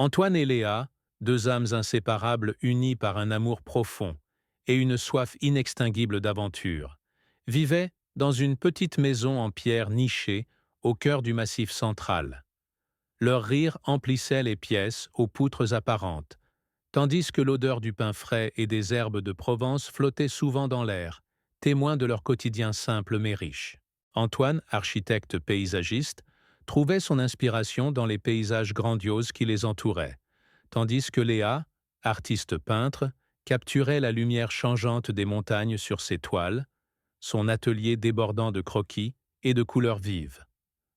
Antoine et Léa, deux âmes inséparables unies par un amour profond et une soif inextinguible d'aventure, vivaient dans une petite maison en pierre nichée au cœur du Massif central. Leur rire emplissait les pièces aux poutres apparentes, tandis que l'odeur du pain frais et des herbes de Provence flottait souvent dans l'air, témoin de leur quotidien simple mais riche. Antoine, architecte paysagiste, trouvait son inspiration dans les paysages grandioses qui les entouraient, tandis que Léa, artiste peintre, capturait la lumière changeante des montagnes sur ses toiles, son atelier débordant de croquis et de couleurs vives.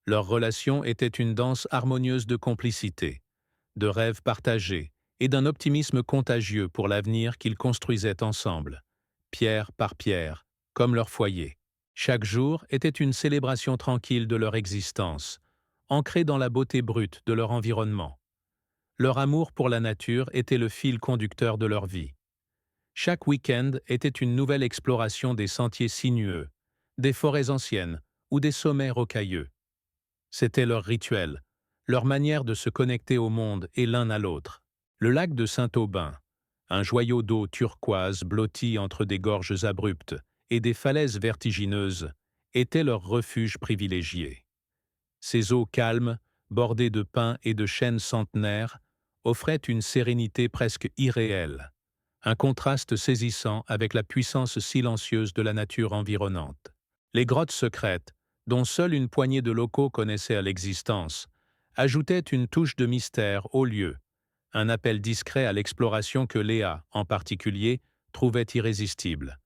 Leur relation était une danse harmonieuse de complicité, de rêves partagés et d'un optimisme contagieux pour l'avenir qu'ils construisaient ensemble, pierre par pierre, comme leur foyer. Chaque jour était une célébration tranquille de leur existence, ancrée dans la beauté brute de leur environnement. Leur amour pour la nature était le fil conducteur de leur vie. Chaque week-end était une nouvelle exploration des sentiers sinueux, des forêts anciennes ou des sommets rocailleux. C'était leur rituel, leur manière de se connecter au monde et l'un à l'autre. Le lac de Saint-Aubin, un joyau d'eau turquoise blotti entre des gorges abruptes et des falaises vertigineuses, était leur refuge privilégié. Ces eaux calmes, bordées de pins et de chênes centenaires, offraient une sérénité presque irréelle, un contraste saisissant avec la puissance silencieuse de la nature environnante. Les grottes secrètes, dont seule une poignée de locaux connaissait l'existence, ajoutaient une touche de mystère au lieu, un appel discret à l'exploration que Léa, en particulier, trouvait irrésistible.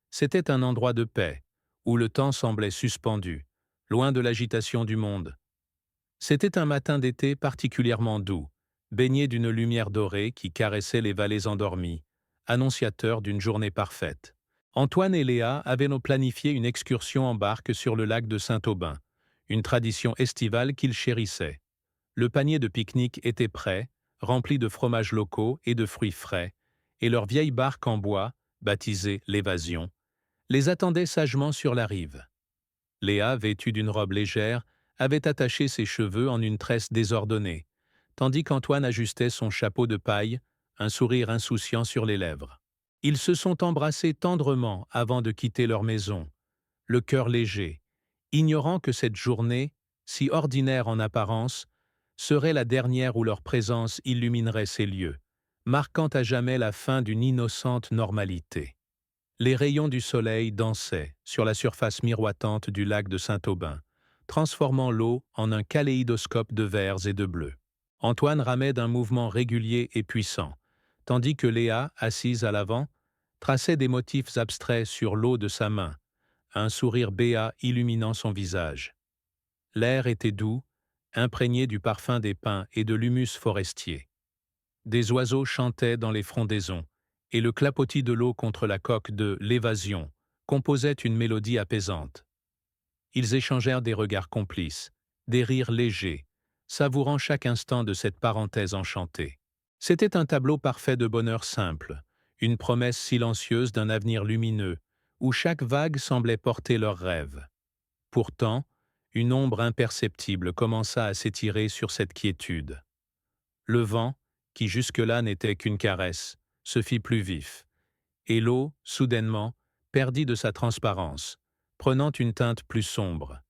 C'était un endroit de paix, où le temps semblait suspendu, loin de l'agitation du monde. C'était un matin d'été particulièrement doux, baigné d'une lumière dorée qui caressait les vallées endormies, annonciateur d'une journée parfaite. Antoine et Léa avaient planifié une excursion en barque sur le lac de Saint-Aubin, une tradition estivale qu'ils chérissaient. Le panier de pique-nique était prêt, rempli de fromages locaux et de fruits frais, et leur vieille barque en bois, baptisée l'Évasion, les attendait sagement sur la rive. Léa, vêtue d'une robe légère, avait attaché ses cheveux en une tresse désordonnée, tandis qu'Antoine ajustait son chapeau de paille, un sourire insouciant sur les lèvres. Ils se sont embrassés tendrement avant de quitter leur maison, le cœur léger, ignorant que cette journée, si ordinaire en apparence, serait la dernière où leur présence illuminerait ces lieux, marquant à jamais la fin d'une innocente normalité. Les rayons du soleil dansaient sur la surface miroitante du lac de Saint-Aubin, transformant l'eau en un kaléidoscope de verts et de bleus. Antoine ramait d'un mouvement régulier et puissant, tandis que Léa, assise à l'avant, traçait des motifs abstraits sur l'eau de sa main, un sourire béat illuminant son visage. L'air était doux, imprégné du parfum des pins et de l'humus forestier. Des oiseaux chantaient dans les frondaisons, et le clapotis de l'eau contre la coque de l'Évasion composait une mélodie apaisante. Ils échangèrent des regards complices, des rires légers, savourant chaque instant de cette parenthèse enchantée. C'était un tableau parfait de bonheur simple, une promesse silencieuse d'un avenir lumineux, où chaque vague semblait porter leurs rêves. Pourtant, une ombre imperceptible commença à s'étirer sur cette quiétude. Le vent, qui jusque-là n'était qu'une caresse, se fit plus vif, et l'eau, soudainement, perdit de sa transparence, prenant une teinte plus sombre.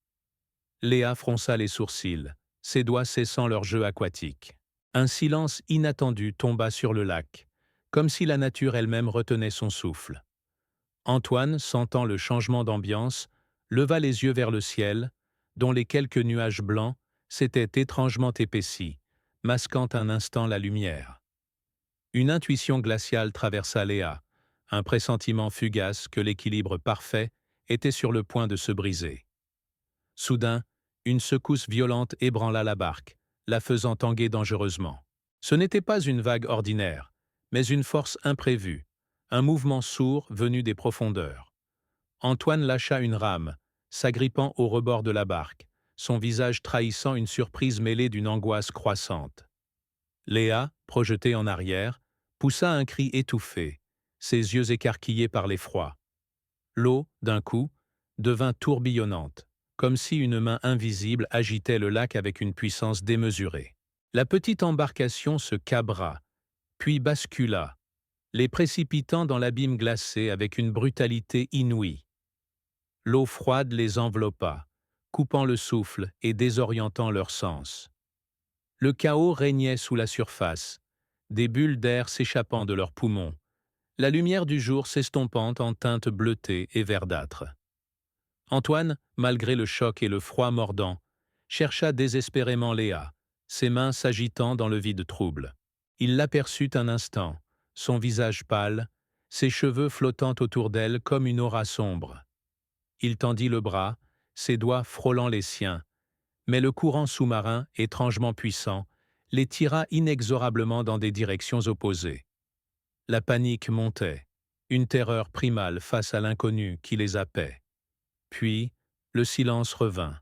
Léa fronça les sourcils, ses doigts cessant leur jeu aquatique. Un silence inattendu tomba sur le lac, comme si la nature elle-même retenait son souffle. Antoine, sentant le changement d'ambiance, leva les yeux vers le ciel, dont les quelques nuages blancs s'étaient étrangement épaissis, masquant un instant la lumière. Une intuition glaciale traversa Léa, un pressentiment fugace que l'équilibre parfait était sur le point de se briser. Soudain, une secousse violente ébranla la barque, la faisant tanguer dangereusement. Ce n'était pas une vague ordinaire, mais une force imprévue, un mouvement sourd venu des profondeurs. Antoine lâcha une rame, s'agrippant au rebord de la barque, son visage trahissant une surprise mêlée d'une angoisse croissante. Léa, projetée en arrière, poussa un cri étouffé, ses yeux écarquillés par l'effroi. L'eau, d'un coup, devint tourbillonnante, comme si une main invisible agitait le lac avec une puissance démesurée. La petite embarcation se cabra, puis bascula, les précipitant dans l'abîme glacé avec une brutalité inouïe. L'eau froide les enveloppa, coupant le souffle et désorientant leurs sens. Le chaos régnait sous la surface, des bulles d'air s'échappant de leurs poumons, la lumière du jour s'estompant en teintes bleutées et verdâtres. Antoine, malgré le choc et le froid mordant, chercha désespérément Léa, ses mains s'agitant dans le vide trouble. Il l'aperçut un instant, son visage pâle, ses cheveux flottant autour d'elle comme une aura sombre. Il tendit le bras, ses doigts frôlant les siens, mais le courant sous-marin, étrangement puissant, les tira inexorablement dans des directions opposées. La panique montait, une terreur primale face à l'inconnu qui les happait. Puis, le silence revint,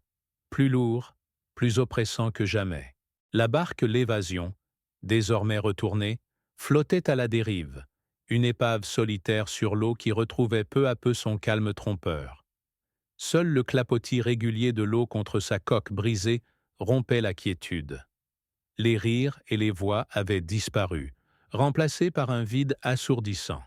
plus lourd, plus oppressant que jamais. La barque L'Évasion, désormais retournée, flottait à la dérive, une épave solitaire sur l'eau qui retrouvait peu à peu son calme trompeur. Seul le clapotis régulier de l'eau contre sa coque brisée rompait la quiétude. Les rires et les voix avaient disparu, remplacés par un vide assourdissant.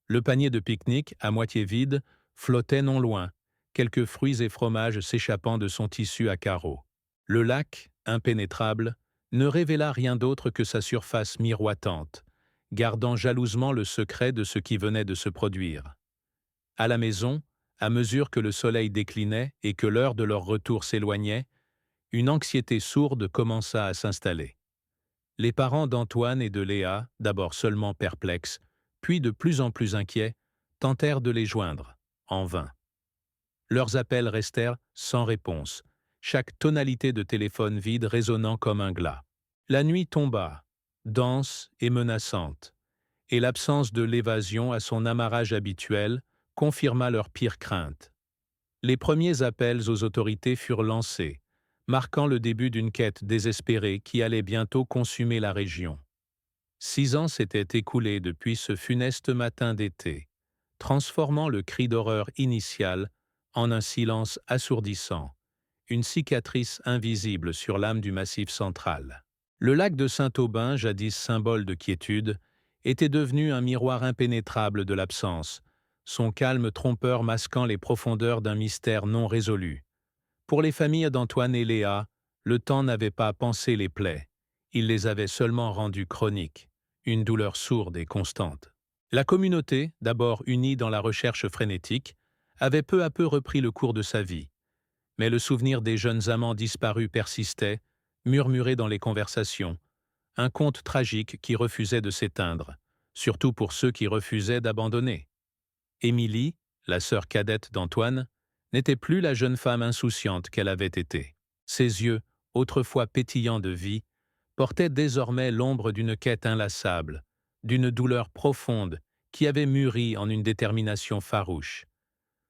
Le panier de pique-nique, à moitié vide, flottait non loin, quelques fruits et fromages s'échappant de son tissu à carreaux. Le lac, impénétrable, ne révéla rien d'autre que sa surface miroitante, gardant jalousement le secret de ce qui venait de se produire. À la maison, à mesure que le soleil déclinait et que l'heure de leur retour s'éloignait, une anxiété sourde commença à s'installer. Les parents d'Antoine et de Léa, d'abord seulement perplexes, puis de plus en plus inquiets, tentèrent de les joindre, en vain. Leurs appels restèrent sans réponse, chaque tonalité de téléphone vide résonnant comme un glas. La nuit tomba, dense et menaçante, et l'absence de L'Évasion à son amarrage habituel confirma leurs pires craintes. Les premiers appels aux autorités furent lancés, marquant le début d'une quête désespérée qui allait bientôt consumer la région. 6 ans s'étaient écoulés depuis ce funeste matin d'été, transformant le cri d'horreur initial en un silence assourdissant, une cicatrice invisible sur l'âme du Massif central. Le lac de Saint-Aubin, jadis symbole de quiétude, était devenu un miroir impénétrable de l'absence, son calme trompeur masquant les profondeurs d'un mystère non résolu. Pour les familles d'Antoine et Léa, le temps n'avait pas pansé les plaies, il les avait seulement rendues chroniques, une douleur sourde et constante. La communauté, d'abord unie dans la recherche frénétique, avait peu à peu repris le cours de sa vie. Mais le souvenir des jeunes amants disparus persistait, murmuré dans les conversations, un conte tragique qui refusait de s'éteindre, surtout pour ceux qui refusaient d'abandonner. Émilie, la sœur cadette d'Antoine, n'était plus la jeune femme insouciante qu'elle avait été. Ses yeux, autrefois pétillants de vie, portaient désormais l'ombre d'une quête inlassable, d'une douleur profonde qui avait mûri en une détermination farouche.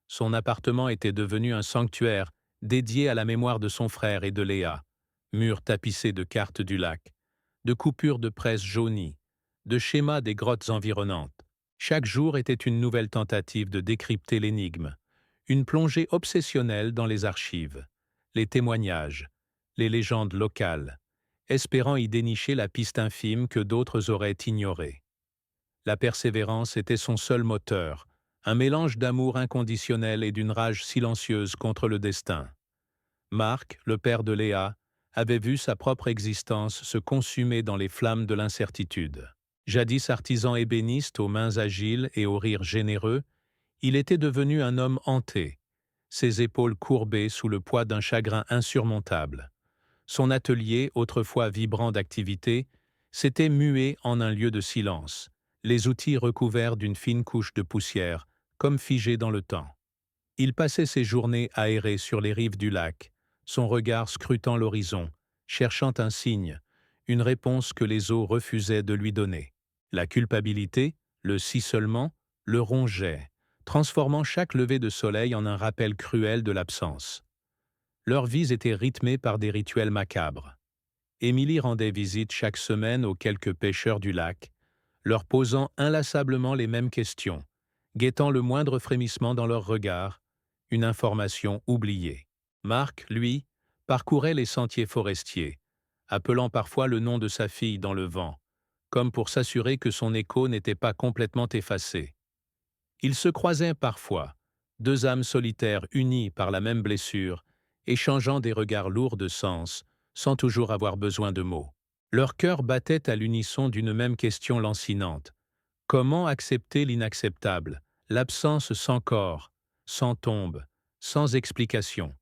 Son appartement était devenu un sanctuaire dédié à la mémoire de son frère et de Léa, murs tapissés de cartes du lac, de coupures de presse jaunies, de schémas des grottes environnantes. Chaque jour était une nouvelle tentative de décrypter l'énigme, une plongée obsessionnelle dans les archives, les témoignages, les légendes locales, espérant y dénicher la piste infime que d'autres auraient ignorée. La persévérance était son seul moteur, un mélange d'amour inconditionnel et d'une rage silencieuse contre le destin. Marc, le père de Léa, avait vu sa propre existence se consumer dans les flammes de l'incertitude. Jadis artisan ébéniste aux mains agiles et au rire généreux, il était devenu un homme hanté, ses épaules courbées sous le poids d'un chagrin insurmontable. Son atelier, autrefois vibrant d'activité, s'était mué en un lieu de silence, les outils recouverts d'une fine couche de poussière, comme figés dans le temps. Il passait ses journées aérées sur les rives du lac, son regard scrutant l'horizon, cherchant un signe, une réponse que les eaux refusaient de lui donner. La culpabilité, le si seulement, le rongeait, transformant chaque lever de soleil en un rappel cruel de l'absence. Leurs vies étaient rythmées par des rituels macabres. Émilie rendait visite chaque semaine aux quelques pêcheurs du lac, leur posant inlassablement les mêmes questions, guettant le moindre frémissement dans leurs regards, une information oubliée. Marc, lui, parcourait les sentiers forestiers, appelant parfois le nom de sa fille dans le vent, comme pour s'assurer que son écho n'était pas complètement effacé. Ils se croisaient parfois, deux âmes solitaires unies par la même blessure, échangeant des regards lourds de sens, sans toujours avoir besoin de mots. Leurs cœurs battaient à l'unisson d'une même question lancinante. Comment accepter l'inacceptable, l'absence sans corps, sans tombe, sans explication?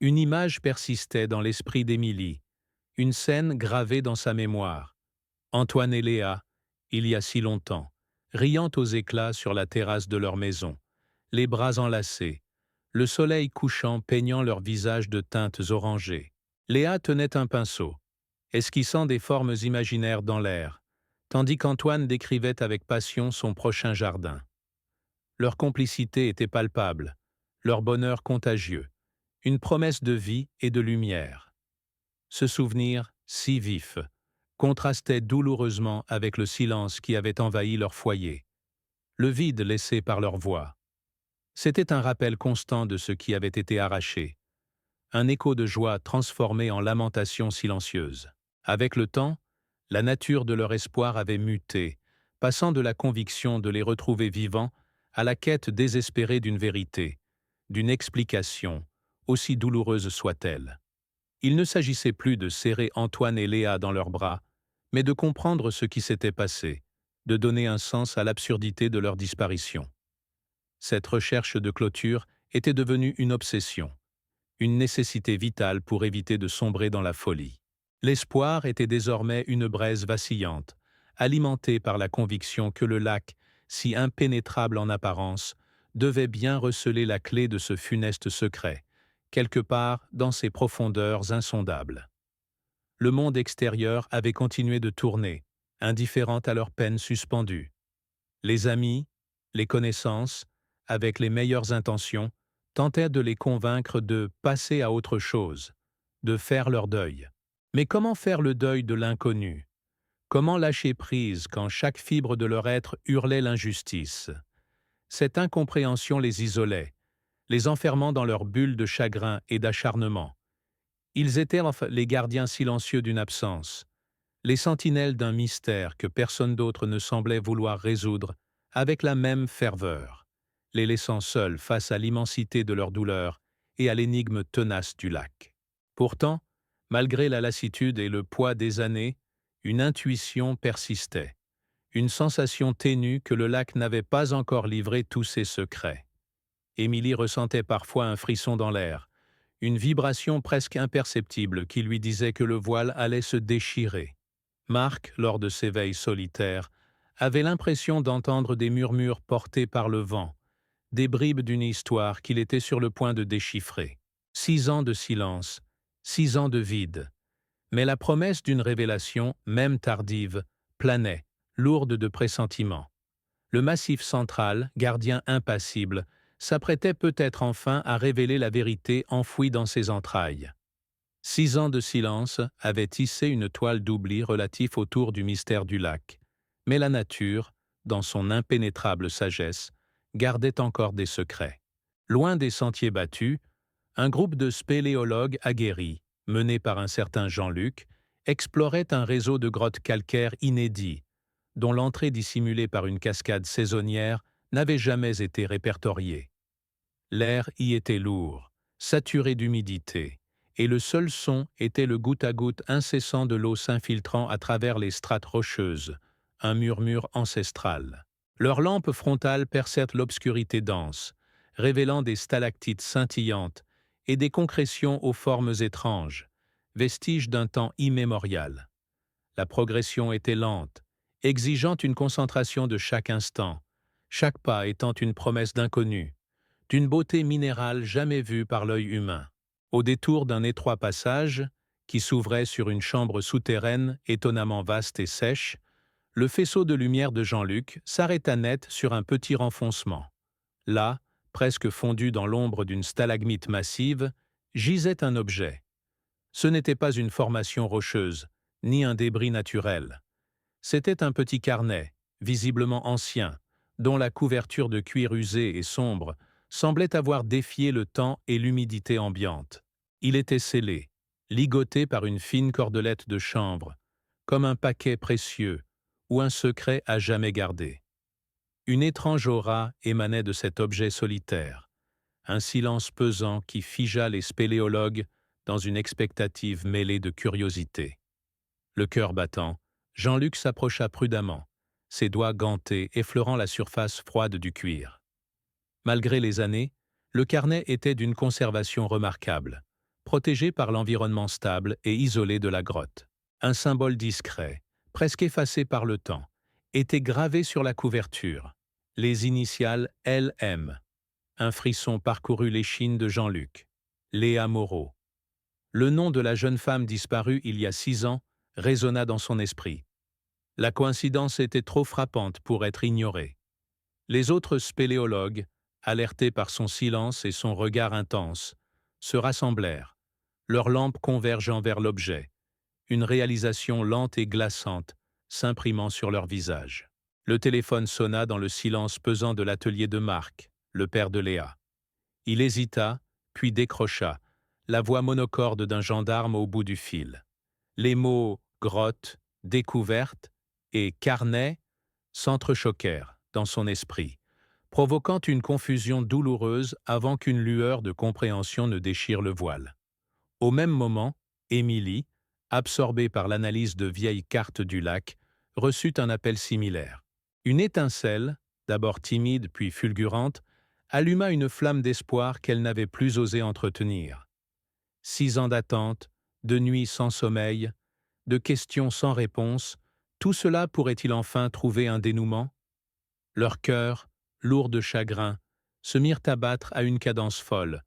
Une image persistait dans l'esprit d'Émilie, une scène gravée dans sa mémoire. Antoine et Léa, il y a si longtemps, riant aux éclats sur la terrasse de leur maison, les bras enlacés, le soleil couchant peignant leurs visages de teintes orangées. Léa tenait un pinceau, esquissant des formes imaginaires dans l'air, tandis qu'Antoine décrivait avec passion son prochain jardin. Leur complicité était palpable, leur bonheur contagieux, une promesse de vie et de lumière. Ce souvenir, si vif, contrastait douloureusement avec le silence qui avait envahi leur foyer, le vide laissé par leur voix. C'était un rappel constant de ce qui avait été arraché, un écho de joie transformé en lamentation silencieuse. Avec le temps, la nature de leur espoir avait muté, passant de la conviction de les retrouver vivants à la quête désespérée d'une vérité, d'une explication, aussi douloureuse soit-elle. Il ne s'agissait plus de serrer Antoine et Léa dans leurs bras, mais de comprendre ce qui s'était passé, de donner un sens à l'absurdité de leur disparition. Cette recherche de clôture était devenue une obsession, une nécessité vitale pour éviter de sombrer dans la folie. L'espoir était désormais une braise vacillante, alimentée par la conviction que le lac, si impénétrable en apparence, devait bien receler la clé de ce funeste secret, quelque part dans ses profondeurs insondables. Le monde extérieur avait continué de tourner, indifférent à leur peine suspendue. Les amis, les connaissances, avec les meilleures intentions, tentaient de les convaincre de passer à autre chose, de faire leur deuil. Mais comment faire le deuil de l'inconnu? Comment lâcher prise quand chaque fibre de leur être hurlait l'injustice? Cette incompréhension les isolait, les enfermant dans leur bulle de chagrin et d'acharnement. Ils étaient enfin les gardiens silencieux d'une absence, les sentinelles d'un mystère que personne d'autre ne semblait vouloir résoudre avec la même ferveur, les laissant seuls face à l'immensité de leur douleur et à l'énigme tenace du lac. Pourtant, malgré la lassitude et le poids des années, une intuition persistait, une sensation ténue que le lac n'avait pas encore livré tous ses secrets. Émilie ressentait parfois un frisson dans l'air, une vibration presque imperceptible qui lui disait que le voile allait se déchirer. Marc, lors de ses veilles solitaires, avait l'impression d'entendre des murmures portés par le vent, des bribes d'une histoire qu'il était sur le point de déchiffrer. 6 ans de silence, 6 ans de vide. Mais la promesse d'une révélation, même tardive, planait, lourde de pressentiments. Le Massif central, gardien impassible, s'apprêtait peut-être enfin à révéler la vérité enfouie dans ses entrailles. 6 ans de silence avaient tissé une toile d'oubli relatif autour du mystère du lac, mais la nature, dans son impénétrable sagesse, gardait encore des secrets. Loin des sentiers battus, un groupe de spéléologues aguerris, mené par un certain Jean-Luc, explorait un réseau de grottes calcaires inédits, dont l'entrée dissimulée par une cascade saisonnière n'avait jamais été répertoriée. L'air y était lourd, saturé d'humidité, et le seul son était le goutte à goutte incessant de l'eau s'infiltrant à travers les strates rocheuses, un murmure ancestral. Leurs lampes frontales perçèrent l'obscurité dense, révélant des stalactites scintillantes et des concrétions aux formes étranges, vestiges d'un temps immémorial. La progression était lente, exigeant une concentration de chaque instant, chaque pas étant une promesse d'inconnu, d'une beauté minérale jamais vue par l'œil humain. Au détour d'un étroit passage, qui s'ouvrait sur une chambre souterraine étonnamment vaste et sèche, le faisceau de lumière de Jean-Luc s'arrêta net sur un petit renfoncement. Là, presque fondu dans l'ombre d'une stalagmite massive, gisait un objet. Ce n'était pas une formation rocheuse, ni un débris naturel. C'était un petit carnet, visiblement ancien, dont la couverture de cuir usé et sombre semblait avoir défié le temps et l'humidité ambiante. Il était scellé, ligoté par une fine cordelette de chanvre, comme un paquet précieux ou un secret à jamais gardé. Une étrange aura émanait de cet objet solitaire, un silence pesant qui figea les spéléologues dans une expectative mêlée de curiosité. Le cœur battant, Jean-Luc s'approcha prudemment, ses doigts gantés effleurant la surface froide du cuir. Malgré les années, le carnet était d'une conservation remarquable, protégé par l'environnement stable et isolé de la grotte. Un symbole discret, presque effacé par le temps, était gravé sur la couverture, les initiales LM. Un frisson parcourut l'échine de Jean-Luc. Léa Moreau. Le nom de la jeune femme disparue il y a 6 ans résonna dans son esprit. La coïncidence était trop frappante pour être ignorée. Les autres spéléologues, alertés par son silence et son regard intense, se rassemblèrent, leurs lampes convergeant vers l'objet, une réalisation lente et glaçante s'imprimant sur leur visage. Le téléphone sonna dans le silence pesant de l'atelier de Marc, le père de Léa. Il hésita, puis décrocha, la voix monocorde d'un gendarme au bout du fil. Les mots « grotte »,« découverte » et « carnet » s'entrechoquèrent dans son esprit, provoquant une confusion douloureuse avant qu'une lueur de compréhension ne déchire le voile. Au même moment, Émilie, absorbée par l'analyse de vieilles cartes du lac, reçut un appel similaire. Une étincelle, d'abord timide puis fulgurante, alluma une flamme d'espoir qu'elle n'avait plus osé entretenir. 6 ans d'attente, de nuits sans sommeil, de questions sans réponse, tout cela pourrait-il enfin trouver un dénouement? Leurs cœurs, lourds de chagrin, se mirent à battre à une cadence folle,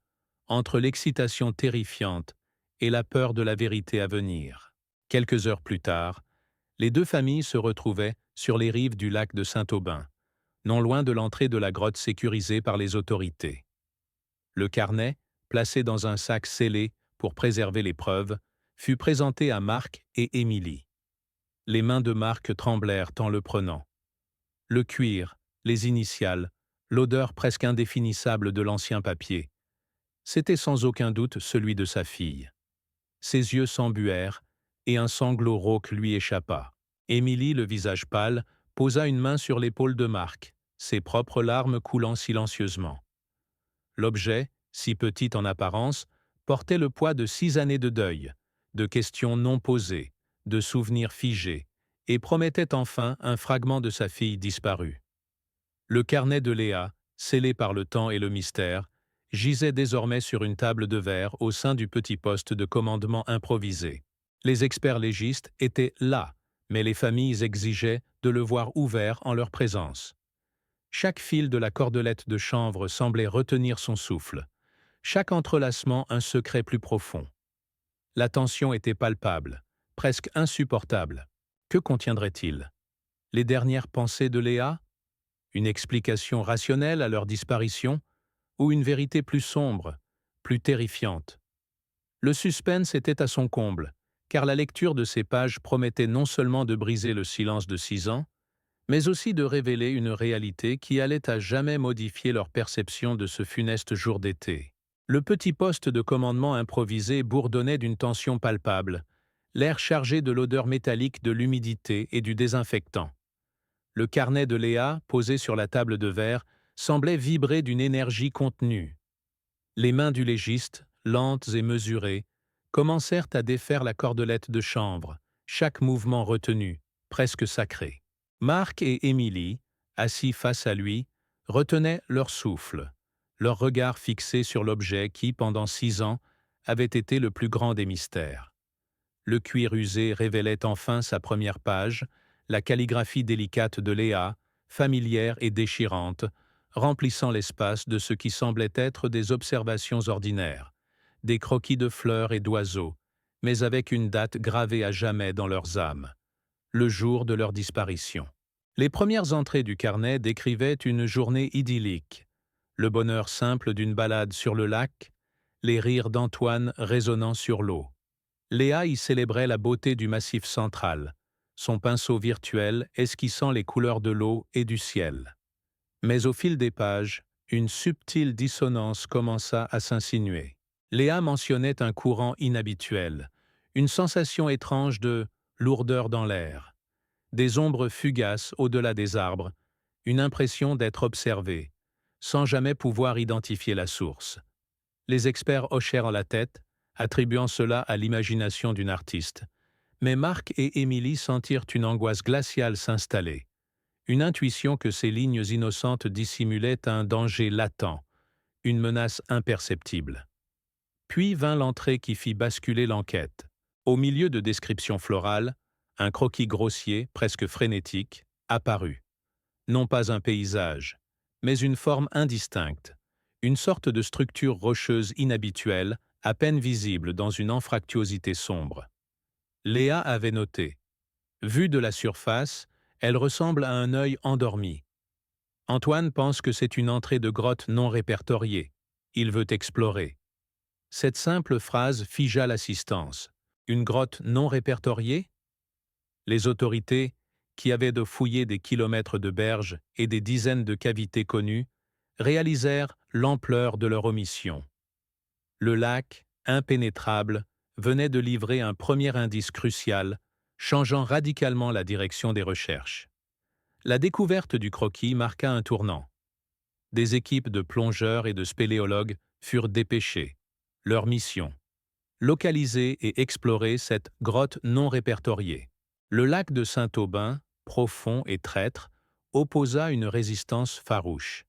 entre l'excitation terrifiante et la peur de la vérité à venir. Quelques heures plus tard, les deux familles se retrouvaient sur les rives du lac de Saint-Aubin, non loin de l'entrée de la grotte sécurisée par les autorités. Le carnet, placé dans un sac scellé pour préserver les preuves, fut présenté à Marc et Émilie. Les mains de Marc tremblèrent en le prenant. Le cuir, les initiales, l'odeur presque indéfinissable de l'ancien papier. C'était sans aucun doute celui de sa fille. Ses yeux s'embuèrent, et un sanglot rauque lui échappa. Émilie, le visage pâle, posa une main sur l'épaule de Marc, ses propres larmes coulant silencieusement. L'objet, si petit en apparence, portait le poids de 6 années de deuil, de questions non posées, de souvenirs figés, et promettait enfin un fragment de sa fille disparue. Le carnet de Léa, scellé par le temps et le mystère, gisait désormais sur une table de verre au sein du petit poste de commandement improvisé. Les experts légistes étaient là, mais les familles exigeaient de le voir ouvert en leur présence. Chaque fil de la cordelette de chanvre semblait retenir son souffle, chaque entrelacement un secret plus profond. La tension était palpable, presque insupportable. Que contiendrait-il? Les dernières pensées de Léa? Une explication rationnelle à leur disparition? Ou une vérité plus sombre, plus terrifiante? Le suspense était à son comble, car la lecture de ces pages promettait non seulement de briser le silence de 6 ans, mais aussi de révéler une réalité qui allait à jamais modifier leur perception de ce funeste jour d'été. Le petit poste de commandement improvisé bourdonnait d'une tension palpable, l'air chargé de l'odeur métallique de l'humidité et du désinfectant. Le carnet de Léa, posé sur la table de verre, semblait vibrer d'une énergie contenue. Les mains du légiste, lentes et mesurées, commencèrent à défaire la cordelette de chanvre, chaque mouvement retenu, presque sacré. Marc et Émilie, assis face à lui, retenaient leur souffle, leur regard fixé sur l'objet qui, pendant 6 ans, avait été le plus grand des mystères. Le cuir usé révélait enfin sa première page, la calligraphie délicate de Léa, familière et déchirante, remplissant l'espace de ce qui semblait être des observations ordinaires, des croquis de fleurs et d'oiseaux, mais avec une date gravée à jamais dans leurs âmes, le jour de leur disparition. Les premières entrées du carnet décrivaient une journée idyllique, le bonheur simple d'une balade sur le lac, les rires d'Antoine résonnant sur l'eau. Léa y célébrait la beauté du massif central, son pinceau virtuel esquissant les couleurs de l'eau et du ciel. Mais au fil des pages, une subtile dissonance commença à s'insinuer. Léa mentionnait un courant inhabituel, une sensation étrange de lourdeur dans l'air, des ombres fugaces au-delà des arbres, une impression d'être observé, sans jamais pouvoir identifier la source. Les experts hochèrent la tête, attribuant cela à l'imagination d'une artiste. Mais Marc et Émilie sentirent une angoisse glaciale s'installer, une intuition que ces lignes innocentes dissimulaient un danger latent, une menace imperceptible. Puis vint l'entrée qui fit basculer l'enquête. Au milieu de descriptions florales, un croquis grossier, presque frénétique, apparut. Non pas un paysage, mais une forme indistincte, une sorte de structure rocheuse inhabituelle, à peine visible dans une anfractuosité sombre. Léa avait noté. Vue de la surface, elle ressemble à un œil endormi. Antoine pense que c'est une entrée de grotte non répertoriée. Il veut explorer. Cette simple phrase figea l'assistance. Une grotte non répertoriée? Les autorités, qui avaient de fouiller des kilomètres de berges et des dizaines de cavités connues, réalisèrent l'ampleur de leur omission. Le lac, impénétrable, venait de livrer un premier indice crucial, changeant radicalement la direction des recherches. La découverte du croquis marqua un tournant. Des équipes de plongeurs et de spéléologues furent dépêchées. Leur mission: localiser et explorer cette grotte non répertoriée. Le lac de Saint-Aubin, profond et traître, opposa une résistance farouche.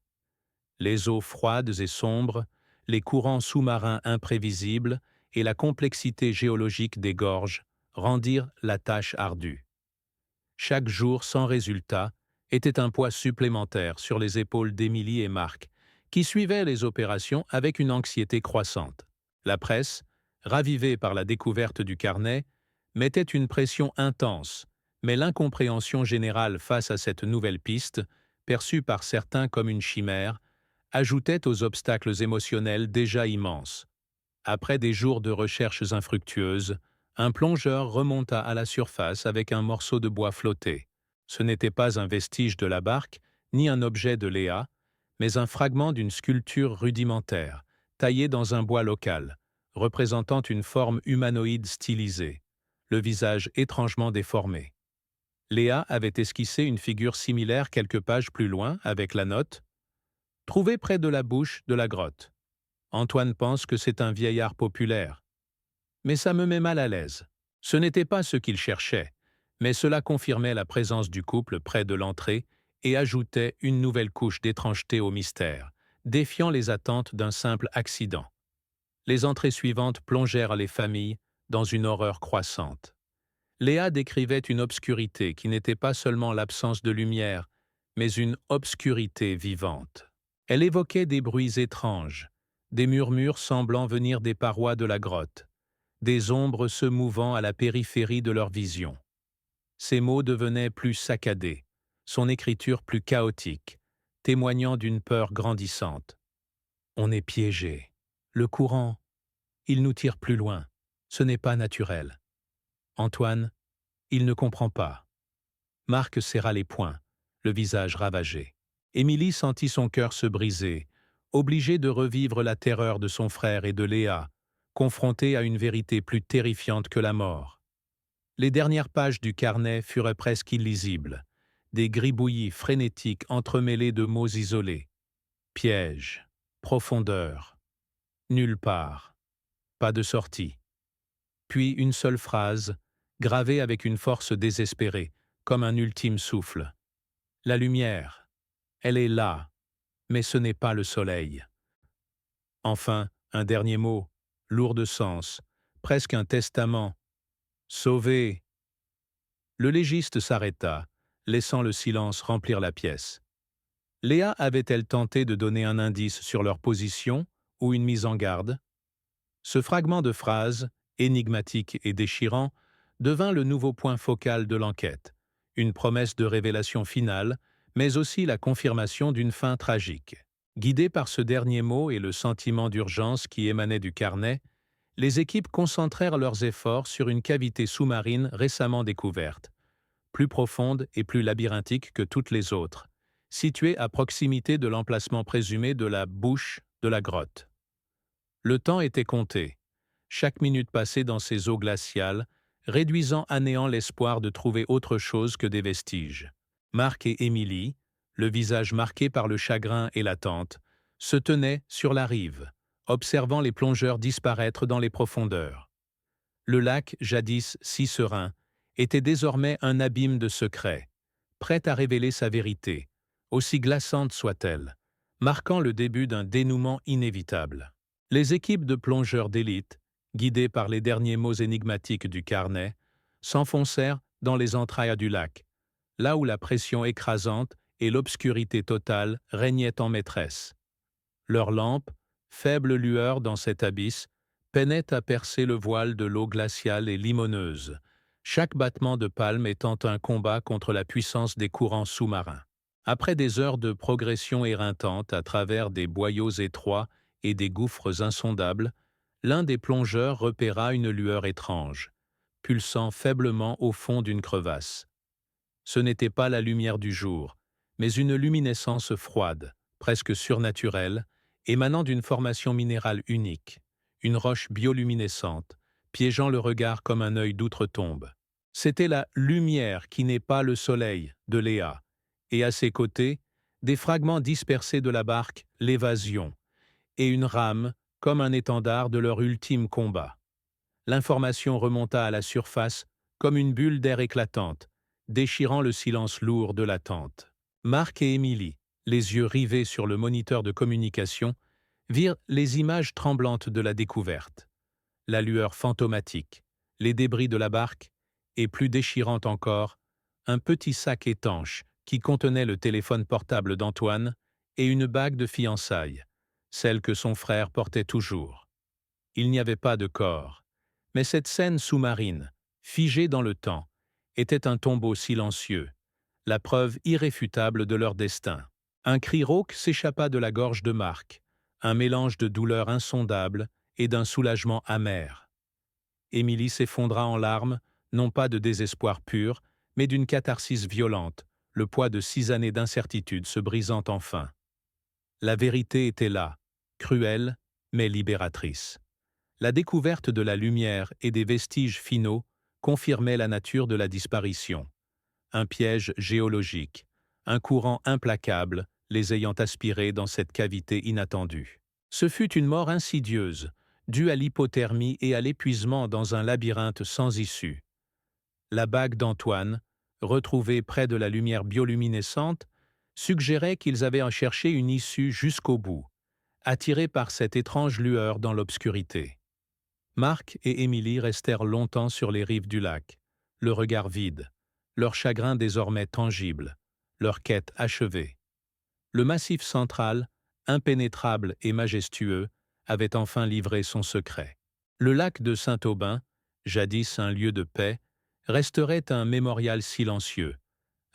Les eaux froides et sombres, les courants sous-marins imprévisibles et la complexité géologique des gorges rendirent la tâche ardue. Chaque jour sans résultat était un poids supplémentaire sur les épaules d'Émilie et Marc, qui suivaient les opérations avec une anxiété croissante. La presse, ravivée par la découverte du carnet, mettait une pression intense, mais l'incompréhension générale face à cette nouvelle piste, perçue par certains comme une chimère, ajoutait aux obstacles émotionnels déjà immenses. Après des jours de recherches infructueuses, un plongeur remonta à la surface avec un morceau de bois flotté. Ce n'était pas un vestige de la barque, ni un objet de Léa, mais un fragment d'une sculpture rudimentaire, taillée dans un bois local, représentant une forme humanoïde stylisée, le visage étrangement déformé. Léa avait esquissé une figure similaire quelques pages plus loin, avec la note « Trouvée près de la bouche de la grotte. Antoine pense que c'est un vieillard populaire. Mais ça me met mal à l'aise. Ce n'était pas ce qu'il cherchait, mais cela confirmait la présence du couple près de l'entrée et ajoutait une nouvelle couche d'étrangeté au mystère, défiant les attentes d'un simple accident. Les entrées suivantes plongèrent les familles dans une horreur croissante. Léa décrivait une obscurité qui n'était pas seulement l'absence de lumière, mais une obscurité vivante. Elle évoquait des bruits étranges, des murmures semblant venir des parois de la grotte, des ombres se mouvant à la périphérie de leur vision. Ses mots devenaient plus saccadés, son écriture plus chaotique, témoignant d'une peur grandissante. On est piégé. Le courant, il nous tire plus loin. Ce n'est pas naturel. Antoine, il ne comprend pas. Marc serra les poings, le visage ravagé. Émilie sentit son cœur se briser, obligée de revivre la terreur de son frère et de Léa, confrontée à une vérité plus terrifiante que la mort. Les dernières pages du carnet furent presque illisibles, des gribouillis frénétiques entremêlés de mots isolés. Piège, profondeur, nulle part, pas de sortie. Puis une seule phrase, gravée avec une force désespérée, comme un ultime souffle. La lumière, elle est là, mais ce n'est pas le soleil. Enfin, un dernier mot, lourd de sens, presque un testament. Sauvé. Le légiste s'arrêta, laissant le silence remplir la pièce. Léa avait-elle tenté de donner un indice sur leur position ou une mise en garde? Ce fragment de phrase, énigmatique et déchirant, devint le nouveau point focal de l'enquête, une promesse de révélation finale, mais aussi la confirmation d'une fin tragique. Guidées par ce dernier mot et le sentiment d'urgence qui émanait du carnet, les équipes concentrèrent leurs efforts sur une cavité sous-marine récemment découverte, plus profonde et plus labyrinthique que toutes les autres, située à proximité de l'emplacement présumé de la bouche de la grotte. Le temps était compté. Chaque minute passée dans ces eaux glaciales, réduisant à néant l'espoir de trouver autre chose que des vestiges. Marc et Émilie, le visage marqué par le chagrin et l'attente, se tenaient sur la rive, observant les plongeurs disparaître dans les profondeurs. Le lac, jadis si serein, était désormais un abîme de secrets, prêt à révéler sa vérité, aussi glaçante soit-elle, marquant le début d'un dénouement inévitable. Les équipes de plongeurs d'élite, guidées par les derniers mots énigmatiques du carnet, s'enfoncèrent dans les entrailles du lac, là où la pression écrasante et l'obscurité totale régnaient en maîtresse. Leurs lampes, faible lueur dans cet abysse, peinaient à percer le voile de l'eau glaciale et limoneuse, chaque battement de palme étant un combat contre la puissance des courants sous-marins. Après des heures de progression éreintante à travers des boyaux étroits et des gouffres insondables, l'un des plongeurs repéra une lueur étrange, pulsant faiblement au fond d'une crevasse. Ce n'était pas la lumière du jour, mais une luminescence froide, presque surnaturelle, émanant d'une formation minérale unique, une roche bioluminescente, piégeant le regard comme un œil d'outre-tombe. C'était la lumière qui n'est pas le soleil de Léa, et à ses côtés, des fragments dispersés de la barque, l'évasion, et une rame comme un étendard de leur ultime combat. L'information remonta à la surface comme une bulle d'air éclatante, déchirant le silence lourd de l'attente. Marc et Émilie, les yeux rivés sur le moniteur de communication, virent les images tremblantes de la découverte. La lueur fantomatique, les débris de la barque, et plus déchirante encore, un petit sac étanche qui contenait le téléphone portable d'Antoine et une bague de fiançailles, celle que son frère portait toujours. Il n'y avait pas de corps, mais cette scène sous-marine, figée dans le temps, était un tombeau silencieux, la preuve irréfutable de leur destin. Un cri rauque s'échappa de la gorge de Marc, un mélange de douleur insondable et d'un soulagement amer. Émilie s'effondra en larmes, non pas de désespoir pur, mais d'une catharsis violente, le poids de 6 années d'incertitude se brisant enfin. La vérité était là, cruelle, mais libératrice. La découverte de la lumière et des vestiges finaux confirmait la nature de la disparition. Un piège géologique, un courant implacable les ayant aspirés dans cette cavité inattendue. Ce fut une mort insidieuse, due à l'hypothermie et à l'épuisement dans un labyrinthe sans issue. La bague d'Antoine, retrouvée près de la lumière bioluminescente, suggérait qu'ils avaient cherché une issue jusqu'au bout, attirés par cette étrange lueur dans l'obscurité. Marc et Émilie restèrent longtemps sur les rives du lac, le regard vide, leur chagrin désormais tangible, leur quête achevée. Le massif central, impénétrable et majestueux, avait enfin livré son secret. Le lac de Saint-Aubin, jadis un lieu de paix, resterait un mémorial silencieux,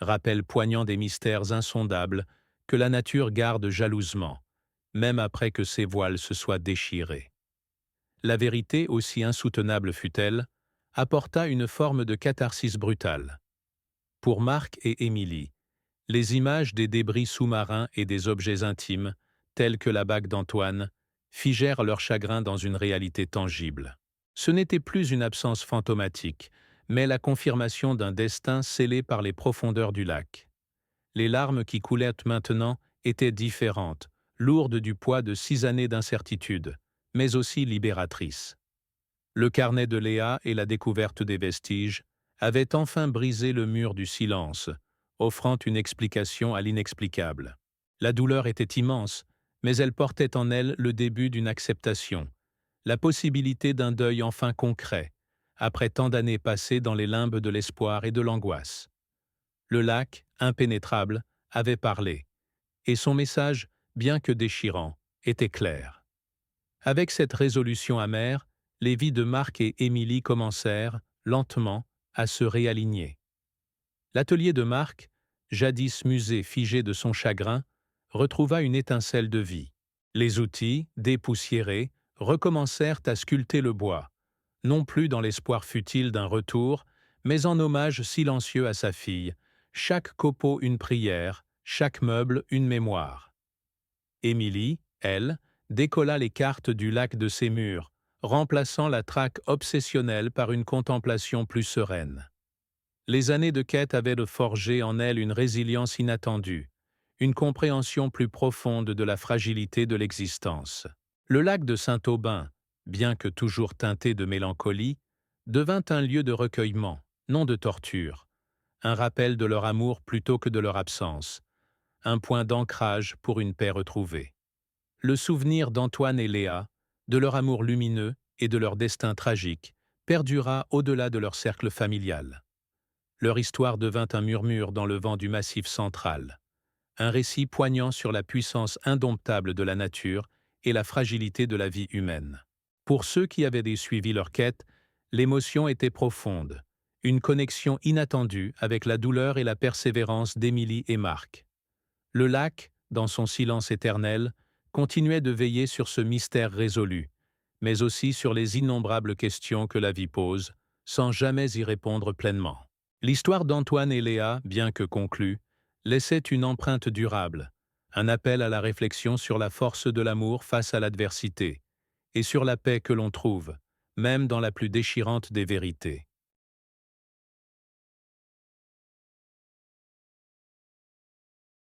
rappel poignant des mystères insondables que la nature garde jalousement, même après que ses voiles se soient déchirés. La vérité, aussi insoutenable fut-elle, apporta une forme de catharsis brutale. Pour Marc et Émilie, les images des débris sous-marins et des objets intimes, tels que la bague d'Antoine, figèrent leur chagrin dans une réalité tangible. Ce n'était plus une absence fantomatique, mais la confirmation d'un destin scellé par les profondeurs du lac. Les larmes qui coulaient maintenant étaient différentes, lourdes du poids de 6 années d'incertitude, mais aussi libératrices. Le carnet de Léa et la découverte des vestiges avaient enfin brisé le mur du silence, offrant une explication à l'inexplicable. La douleur était immense, mais elle portait en elle le début d'une acceptation, la possibilité d'un deuil enfin concret, après tant d'années passées dans les limbes de l'espoir et de l'angoisse. Le lac, impénétrable, avait parlé, et son message, bien que déchirant, était clair. Avec cette résolution amère, les vies de Marc et Émilie commencèrent, lentement, à se réaligner. L'atelier de Marc, jadis musée figé de son chagrin, retrouva une étincelle de vie. Les outils, dépoussiérés, recommencèrent à sculpter le bois, non plus dans l'espoir futile d'un retour, mais en hommage silencieux à sa fille, chaque copeau une prière, chaque meuble une mémoire. Émilie, elle, décolla les cartes du lac de ses murs, remplaçant la traque obsessionnelle par une contemplation plus sereine. Les années de quête avaient de forger en elle une résilience inattendue, une compréhension plus profonde de la fragilité de l'existence. Le lac de Saint-Aubin, bien que toujours teinté de mélancolie, devint un lieu de recueillement, non de torture, un rappel de leur amour plutôt que de leur absence, un point d'ancrage pour une paix retrouvée. Le souvenir d'Antoine et Léa, de leur amour lumineux et de leur destin tragique, perdura au-delà de leur cercle familial. Leur histoire devint un murmure dans le vent du Massif central, un récit poignant sur la puissance indomptable de la nature et la fragilité de la vie humaine. Pour ceux qui avaient suivi leur quête, l'émotion était profonde, une connexion inattendue avec la douleur et la persévérance d'Émilie et Marc. Le lac, dans son silence éternel, continuait de veiller sur ce mystère résolu, mais aussi sur les innombrables questions que la vie pose, sans jamais y répondre pleinement. L'histoire d'Antoine et Léa, bien que conclue, laissait une empreinte durable, un appel à la réflexion sur la force de l'amour face à l'adversité, et sur la paix que l'on trouve, même dans la plus déchirante des vérités.